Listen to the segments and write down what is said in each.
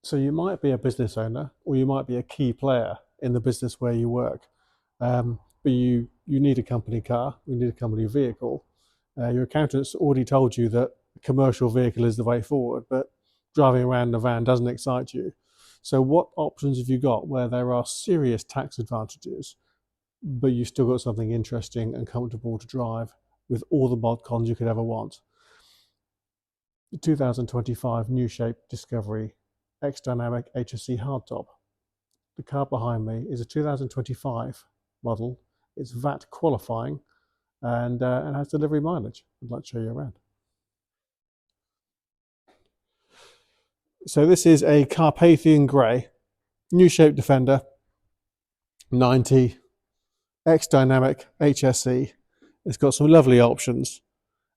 So you might be a business owner, or you might be a key player in the business where you work, but you need a company car, you need a company vehicle. Your accountant's already told you that a commercial vehicle is the way forward, but driving around in a van doesn't excite you. So what options have you got where there are serious tax advantages, but you still got something interesting and comfortable to drive with all the mod cons you could ever want? The 2025 new shape Discovery X-Dynamic HSE hardtop. The car behind me is a 2025 model. It's VAT qualifying and has delivery mileage. I'd like to show you around. So this is a Carpathian Grey, new shape Defender, 90, X-Dynamic HSE. It's got some lovely options,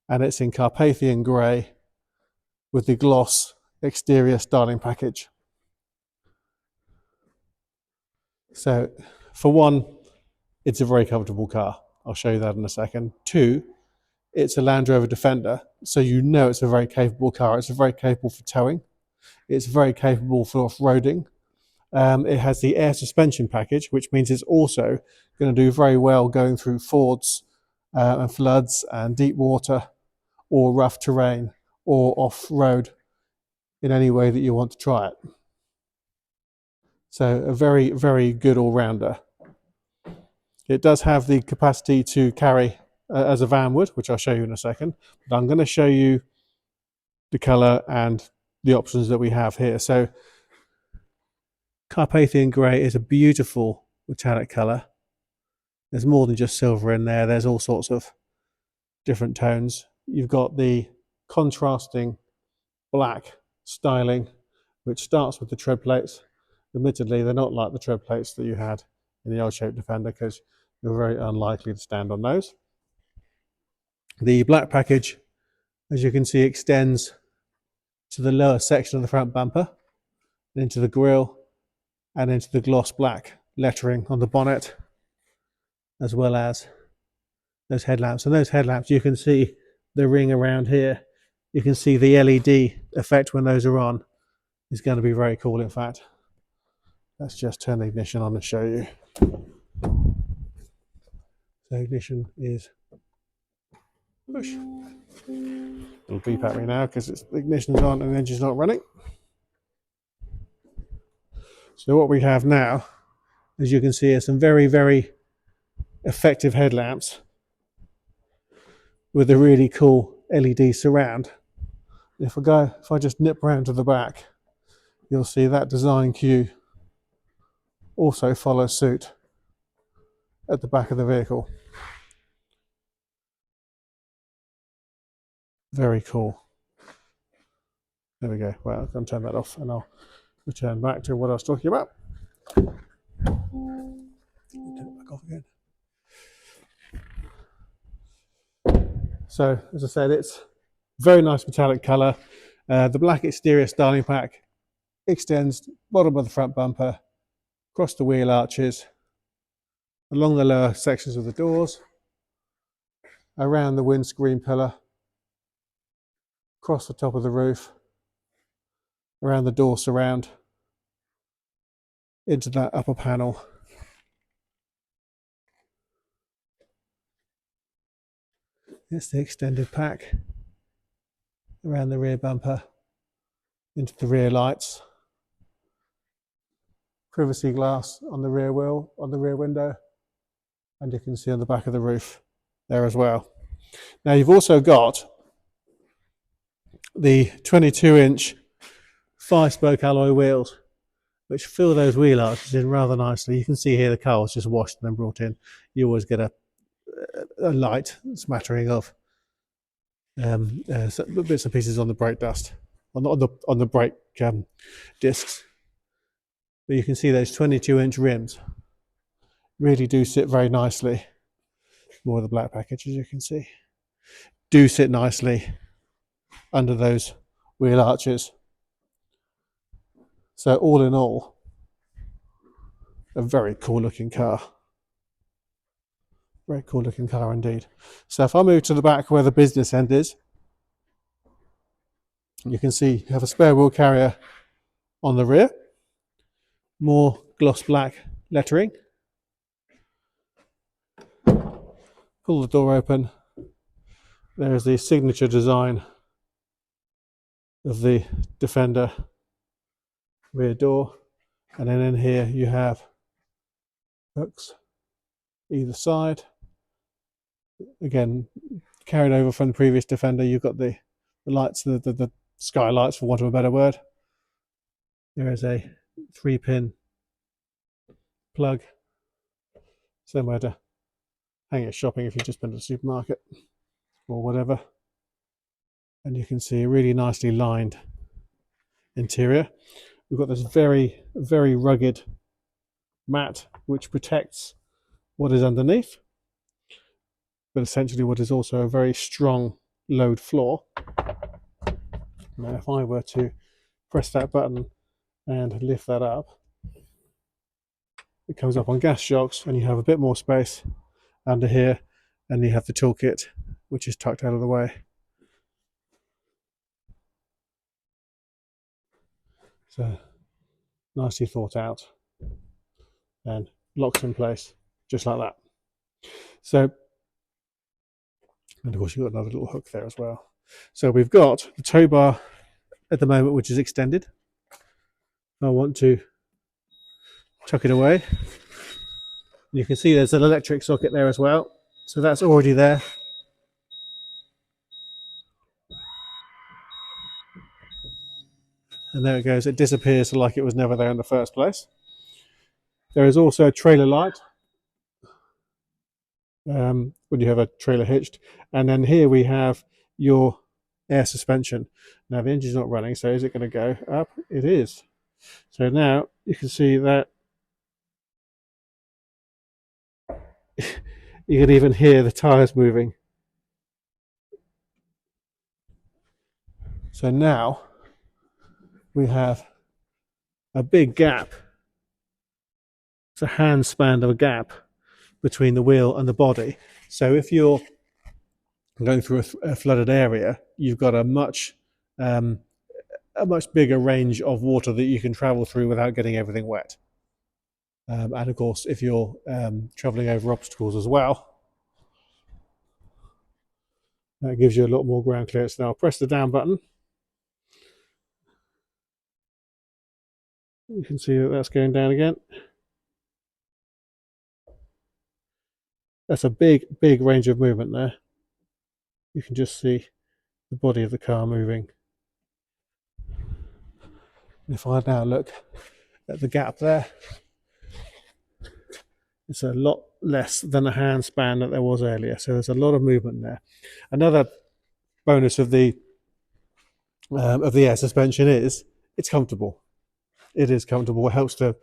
and it's in Carpathian Grey with the gloss exterior styling package. So for one, it's a very comfortable car. I'll show you that in a second. Two, it's a Landrover Defender, so you know it's a very capable car. It's very capable for towing. It's very capable for off-roading. It has the air suspension package, which means it's also going to do very well going through fords and floods and deep water or rough terrain or off-road in any way that you want to try it. So a very, very good all-rounder. It does have the capacity to carry as a van would, which I'll show you in a second. But I'm going to show you the colour and the options that we have here. So Carpathian Grey is a beautiful metallic colour. There's more than just silver in there. There's all sorts of different tones. You've got the contrasting black styling, which starts with the tread plates. Admittedly, they're not like the tread plates that you had in the L-shaped Defender because you're very unlikely to stand on those. The black package, as you can see, extends to the lower section of the front bumper, into the grille, and into the gloss black lettering on the bonnet, as well as those headlamps. And those headlamps, you can see the ring around here. You can see the LED effect when those are on. It's going to be very cool, in fact. Let's just turn the ignition on and show you. So ignition is push. It'll beep at me now because the ignition's on and the engine's not running. So what we have now, as you can see, are some very, very effective headlamps with a really cool LED surround. If I just nip around to the back, you'll see that design cue also follows suit at the back of the vehicle. Very cool. There we go. Well, I'm going to turn that off and I'll return back to what I was talking about. Turn it back off again. So, as I said, it's very nice metallic colour. The black exterior styling pack extends bottom of the front bumper, across the wheel arches, along the lower sections of the doors, around the windscreen pillar, across the top of the roof, around the door surround, into that upper panel. It's the extended pack around the rear bumper, into the rear lights, privacy glass on the rear wheel, on the rear window, and you can see on the back of the roof there as well. Now you've also got the 22-inch 5-spoke alloy wheels, which fill those wheel arches in rather nicely. You can see here the car was just washed and then brought in. You always get a light smattering of bits and pieces on the brake dust, on the brake discs. But you can see those 22-inch rims really do sit very nicely. More of the black package, as you can see, do sit nicely under those wheel arches. So all in all, a very cool looking car. Very cool looking car indeed. So if I move to the back where the business end is, you can see you have a spare wheel carrier on the rear. More gloss black lettering. Pull the door open. There's the signature design of the Defender rear door, and then in here you have hooks either side. Again, carried over from the previous Defender, you've got the lights, the skylights, for want of a better word. There is a 3-pin plug, somewhere to hang it shopping if you've just been to the supermarket or whatever. And you can see a really nicely lined interior. We've got this very, very rugged mat which protects what is underneath, but essentially what is also a very strong load floor. Now if I were to press that button and lift that up, it comes up on gas shocks, and you have a bit more space under here, and you have the toolkit which is tucked out of the way. So nicely thought out and locks in place just like that. So, and of course you've got another little hook there as well. So we've got the tow bar at the moment which is extended. I want to tuck it away. You can see there's an electric socket there as well, so that's already there. And there it goes, it disappears like it was never there in the first place. There is also a trailer light when you have a trailer hitched, and then here we have your air suspension. Now the engine's not running, so is it going to go up? It is. So now you can see that you can even hear the tyres moving. So now we have a big gap. It's a hand span of a gap between the wheel and the body. So if you're going through a flooded area, you've got a much bigger range of water that you can travel through without getting everything wet. And of course, if you're traveling over obstacles as well, that gives you a lot more ground clearance. Now I'll press the down button. You can see that that's going down again. That's a big range of movement there. You can just see the body of the car moving. If I now look at the gap there, it's a lot less than the hand span that there was earlier, so there's a lot of movement there. Another bonus of the air suspension is it's comfortable. It is comfortable. It helps the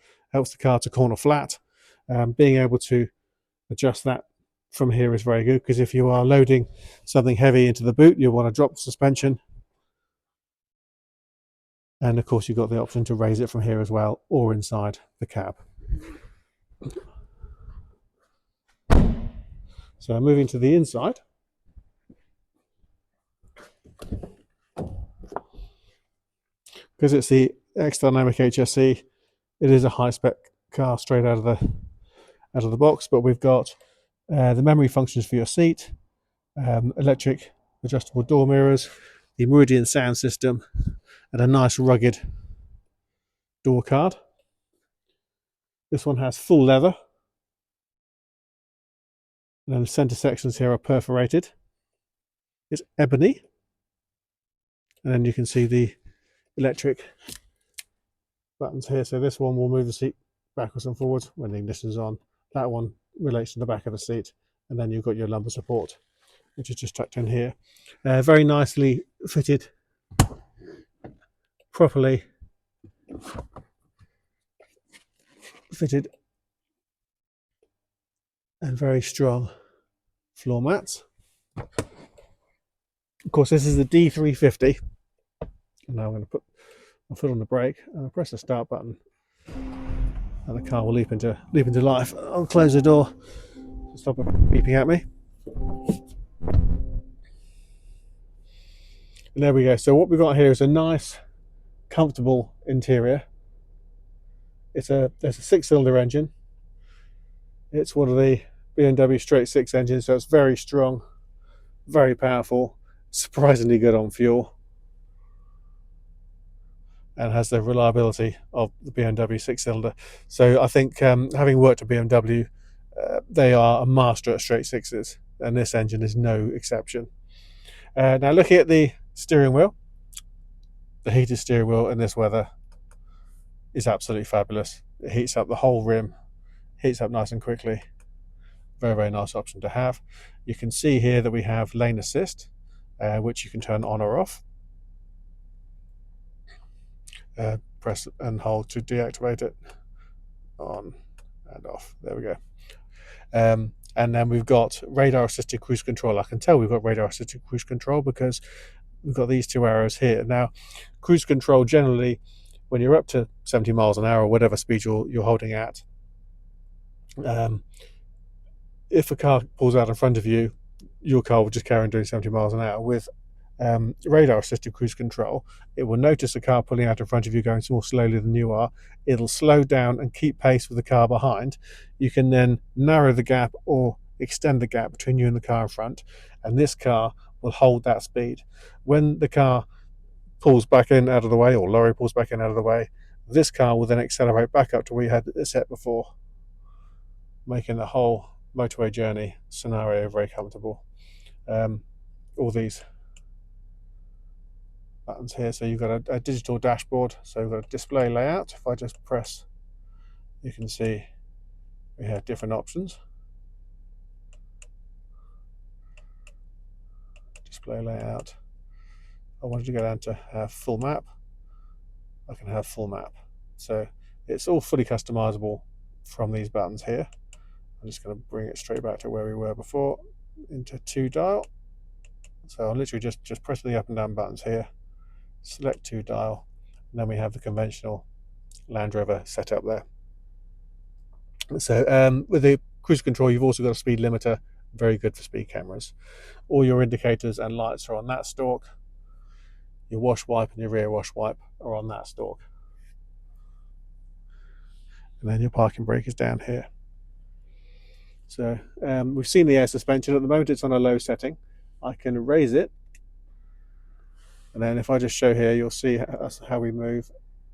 car to corner flat. Being able to adjust that from here is very good, because if you are loading something heavy into the boot, you want to drop the suspension, and of course you've got the option to raise it from here as well, or inside the cab. So moving to the inside, because it's the X-Dynamic HSE, it is a high-spec car straight out of the box. But we've got the memory functions for your seat, electric adjustable door mirrors, the Meridian sound system, and a nice rugged door card. This one has full leather, and then the centre sections here are perforated. It's ebony, and then you can see the electric buttons here. So this one will move the seat backwards and forwards when the ignition is on. That one relates to the back of the seat, and then you've got your lumbar support, which is just tucked in here. Very nicely fitted, properly fitted, and very strong floor mats. Of course, this is the D350. And now I'm going to put my foot on the brake and I'll press the start button, and the car will leap into life. I'll close the door to stop it beeping at me. And there we go. So what we've got here is a nice, comfortable interior. there's a 6-cylinder engine. It's one of the BMW straight 6 engines, so it's very strong, very powerful, surprisingly good on fuel, and has the reliability of the BMW 6-cylinder. So I think, having worked at BMW, they are a master at straight sixes, and this engine is no exception. Now, looking at the steering wheel, the heated steering wheel in this weather is absolutely fabulous. It heats up the whole rim, heats up nice and quickly. Very, very nice option to have. You can see here that we have lane assist, which you can turn on or off. Press and hold to deactivate it. On and off. There we go. And then we've got radar assisted cruise control. I can tell we've got radar assisted cruise control because we've got these 2 arrows here. Now, cruise control generally, when you're up to 70 miles an hour or whatever speed you're holding at, if a car pulls out in front of you, your car will just carry on doing 70 miles an hour. With radar assisted cruise control, it will notice a car pulling out in front of you going more slowly than you are. It'll slow down and keep pace with the car behind. You can then narrow the gap or extend the gap between you and the car in front, and this car will hold that speed. When the car pulls back in out of the way, or lorry pulls back in out of the way, this car will then accelerate back up to where you had it set before, making the whole motorway journey scenario very comfortable. All these buttons here, so you've got a digital dashboard, so we've got a display layout. If I just press, you can see we have different options. Display layout. I wanted to go down to have full map. I can have full map. So it's all fully customizable from these buttons here. I'm just going to bring it straight back to where we were before, into 2 dial. So I'll literally just press the up and down buttons here, select 2 dial, and then we have the conventional Landrover set up there. So with the cruise control, you've also got a speed limiter, very good for speed cameras. All your indicators and lights are on that stalk. Your wash wipe and your rear wash wipe are on that stalk. And then your parking brake is down here. So we've seen the air suspension. At the moment it's on a low setting. I can raise it, and then if I just show here, you'll see how we move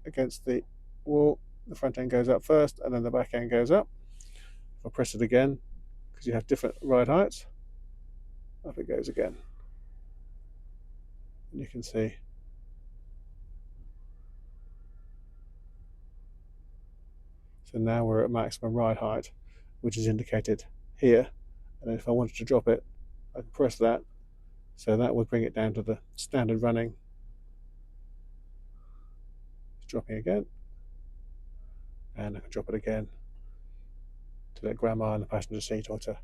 against the wall. The front end goes up first, and then the back end goes up. If I press it again, because you have different ride heights, up it goes again. And you can see so now we're at maximum ride height, which is indicated here. And if I wanted to drop it, I can press that. So that would bring it down to the standard running. It's dropping again. And I can drop it again to let grandma in the passenger seat, or to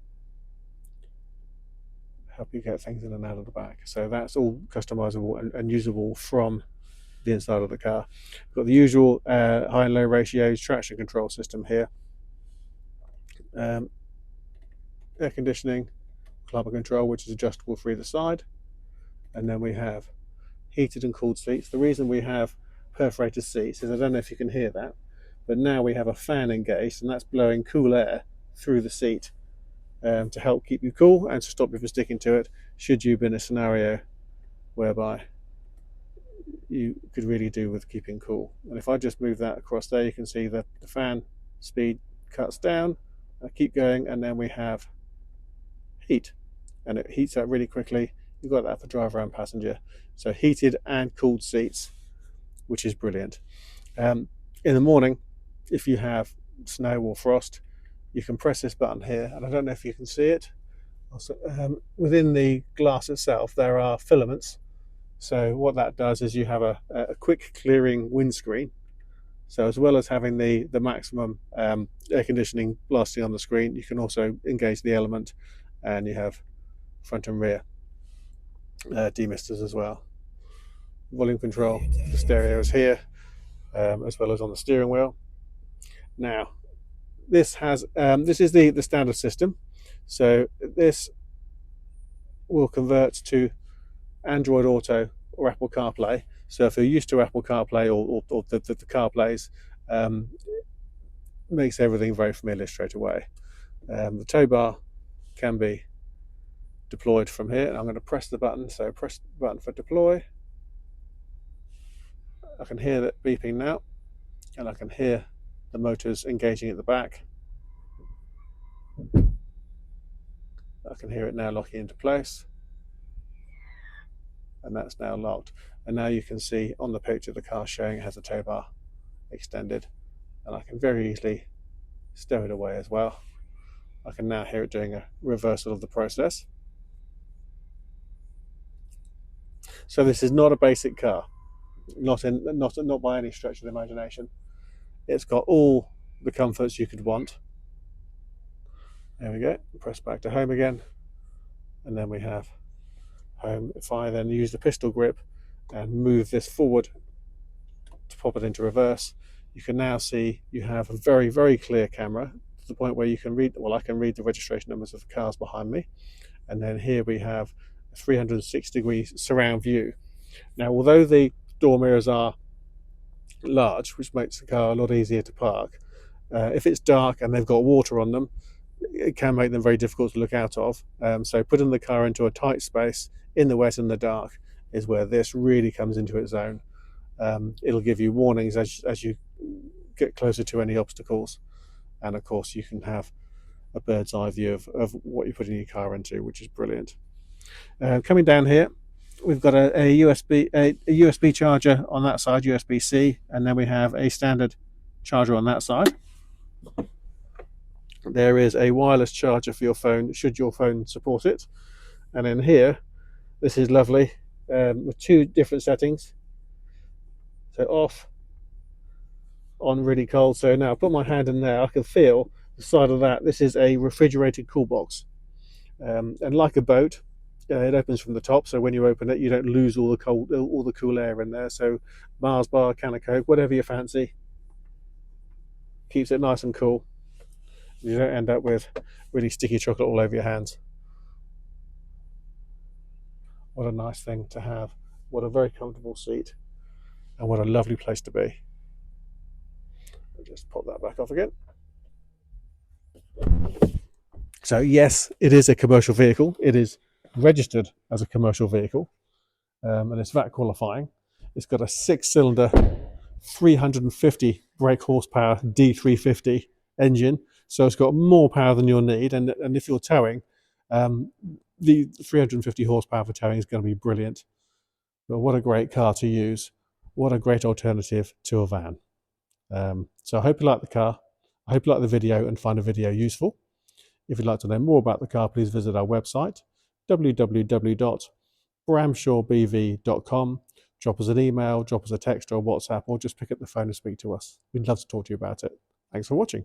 help you get things in and out of the back. So that's all customizable and usable from the inside of the car. We've got the usual high and low ratios, traction control system here, air conditioning, climate control, which is adjustable for either side, and then we have heated and cooled seats. The reason we have perforated seats is, I don't know if you can hear that, but now we have a fan engaged, and that's blowing cool air through the seat to help keep you cool and to stop you from sticking to it, should you be in a scenario whereby you could really do with keeping cool. And if I just move that across there, you can see that the fan speed cuts down. I keep going, and then we have heat, and it heats up really quickly. You've got that for driver and passenger. So heated and cooled seats, which is brilliant. In the morning, if you have snow or frost, you can press this button here, and I don't know if you can see it. Also, within the glass itself, there are filaments. So what that does is you have a quick clearing windscreen. So as well as having the maximum air conditioning blasting on the screen, you can also engage the element, and you have front and rear demisters as well. Volume control, the stereo is here, as well as on the steering wheel. Now, this has this is the standard system. So this will convert to Android Auto or Apple CarPlay. So if you're used to Apple CarPlay or the CarPlays, makes everything very familiar straight away. The tow bar can be deployed from here, and I'm going to press the button. So press the button for deploy. I can hear that beeping now, and I can hear the motors engaging at the back. I can hear it now locking into place, and that's now locked. And now you can see on the picture the car showing it has a tow bar extended, and I can very easily stow it away as well. I can now hear it doing a reversal of the process. So this is not a basic car, not by any stretch of the imagination. It's got all the comforts you could want. There we go. Press back to home again, and then we have home. If I then use the pistol grip and move this forward to pop it into reverse, you can now see you have a very, very clear camera to the point where you can read, well, I can read the registration numbers of the cars behind me. And then here we have a 360-degree surround view. Now, although the door mirrors are large, which makes the car a lot easier to park, if it's dark and they've got water on them, it can make them very difficult to look out of. So putting the car into a tight space in the wet and the dark is where this really comes into its own. It'll give you warnings as you get closer to any obstacles, and of course you can have a bird's eye view of what you're putting your car into, which is brilliant. Coming down here, we've got a USB charger on that side, USB-C, and then we have a standard charger on that side. There is a wireless charger for your phone, should your phone support it. And in here, this is lovely, with two different settings. So off, on, really cold. So now I put my hand in there, I can feel the side of that. This is a refrigerated cool box. And like a boat, it opens from the top, so when you open it, you don't lose all the cool air in there. So Mars bar, can of Coke, whatever you fancy, keeps it nice and cool. You don't end up with really sticky chocolate all over your hands. What a nice thing to have. What a very comfortable seat, and what a lovely place to be. I'll just pop that back off again. So yes, it is a commercial vehicle. It is registered as a commercial vehicle, and it's VAT qualifying. It's got a 6-cylinder 350 brake horsepower D350 engine, so it's got more power than you'll need, and if you're towing, the 350 horsepower for towing is going to be brilliant. But what a great car to use. What a great alternative to a van. So I hope you like the car. I hope you like the video and find the video useful. If you'd like to know more about the car, please visit our website, www.bramshawebv.com. Drop us an email, drop us a text or a WhatsApp, or just pick up the phone and speak to us. We'd love to talk to you about it. Thanks for watching.